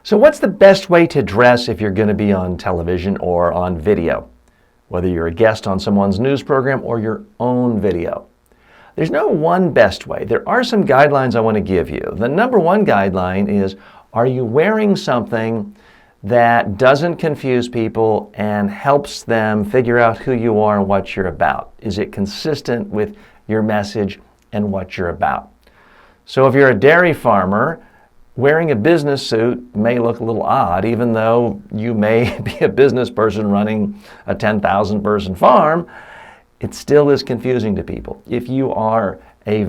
So what's the best way to dress if you're going to be on television or on video? Whether you're a guest on someone's news program or your own video. There's no one best way. There are some guidelines I want to give you. The number one guideline is, are you wearing something that doesn't confuse people and helps them figure out who you are and what you're about? Is it consistent with your message and what you're about? So if you're a dairy farmer, wearing a business suit may look a little odd, even though you may be a business person running a 10,000 person farm. It still is confusing to people. If you are a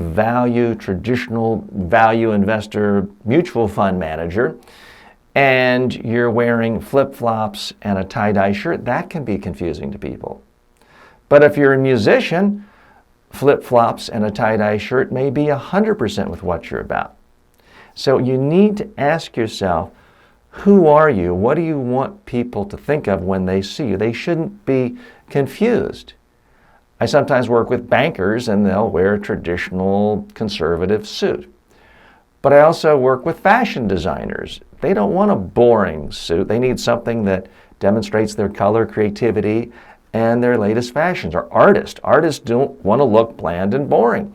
traditional value investor, mutual fund manager, and you're wearing flip-flops and a tie-dye shirt, that can be confusing to people. But if you're a musician, flip-flops and a tie-dye shirt may be 100% with what you're about. So you need to ask yourself, who are you? What do you want people to think of when they see you? They shouldn't be confused. I sometimes work with bankers and they'll wear a traditional conservative suit. But I also work with fashion designers. They don't want a boring suit. They need something that demonstrates their color, creativity, and their latest fashions. Or artists. Artists don't want to look bland and boring.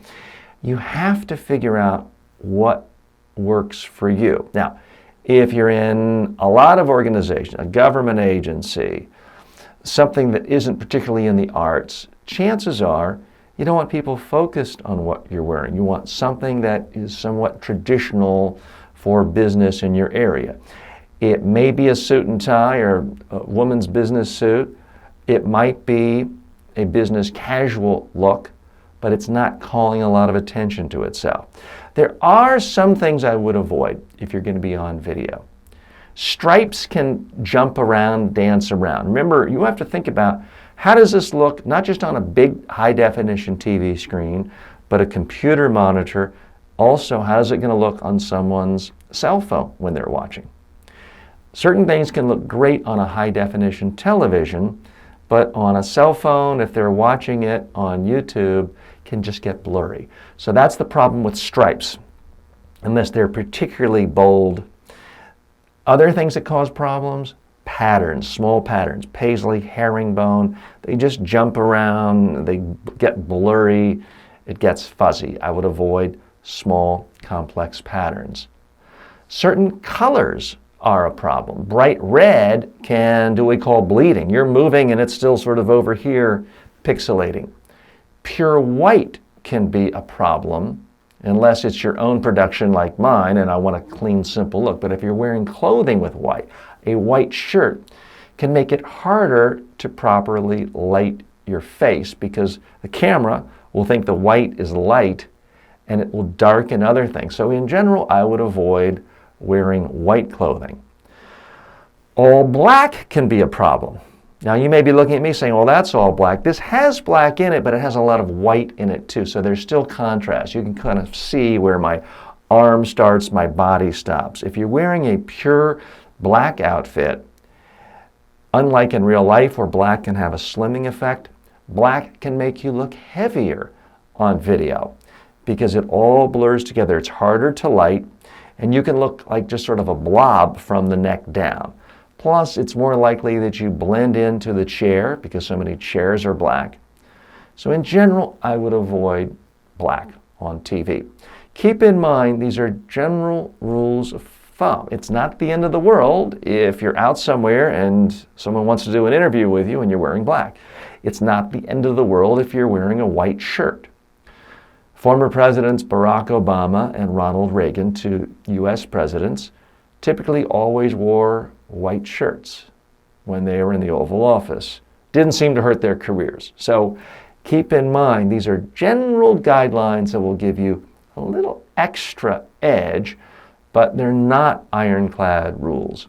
You have to figure out what works for you. Now, if you're in a lot of organizations, a government agency, something that isn't particularly in the arts, chances are you don't want people focused on what you're wearing. You want something that is somewhat traditional for business in your area. It may be a suit and tie or a woman's business suit. It might be a business casual look, but it's not calling a lot of attention to itself. There are some things I would avoid if you're going to be on video. Stripes can jump around, dance around. Remember, you have to think about, how does this look not just on a big high-definition TV screen, but a computer monitor? Also, how is it going to look on someone's cell phone when they're watching? Certain things can look great on a high-definition television, but on a cell phone, if they're watching it on YouTube, can just get blurry. So that's the problem with stripes, unless they're particularly bold. Other things that cause problems, patterns, small patterns, paisley, herringbone, they just jump around, they get blurry, it gets fuzzy. I would avoid small, complex patterns. Certain colors are a problem. Bright red can do what we call bleeding. You're moving and it's still sort of over here, pixelating. Pure white can be a problem unless it's your own production like mine and I want a clean, simple look. But if you're wearing clothing with white, a white shirt can make it harder to properly light your face because the camera will think the white is light and it will darken other things. So in general, I would avoid wearing white clothing. All black can be a problem. Now you may be looking at me saying, well, that's all black. This has black in it, but it has a lot of white in it too. So there's still contrast. You can kind of see where my arm starts, my body stops. If you're wearing a pure black outfit, unlike in real life where black can have a slimming effect, black can make you look heavier on video because it all blurs together. It's harder to light and you can look like just sort of a blob from the neck down. Plus, it's more likely that you blend into the chair because so many chairs are black. So in general, I would avoid black on TV. Keep in mind, these are general rules of thumb. It's not the end of the world if you're out somewhere and someone wants to do an interview with you and you're wearing black. It's not the end of the world if you're wearing a white shirt. Former Presidents Barack Obama and Ronald Reagan, two U.S. presidents, typically always wore white shirts when they were in the Oval Office. Didn't seem to hurt their careers. So keep in mind, these are general guidelines that will give you a little extra edge, but they're not ironclad rules.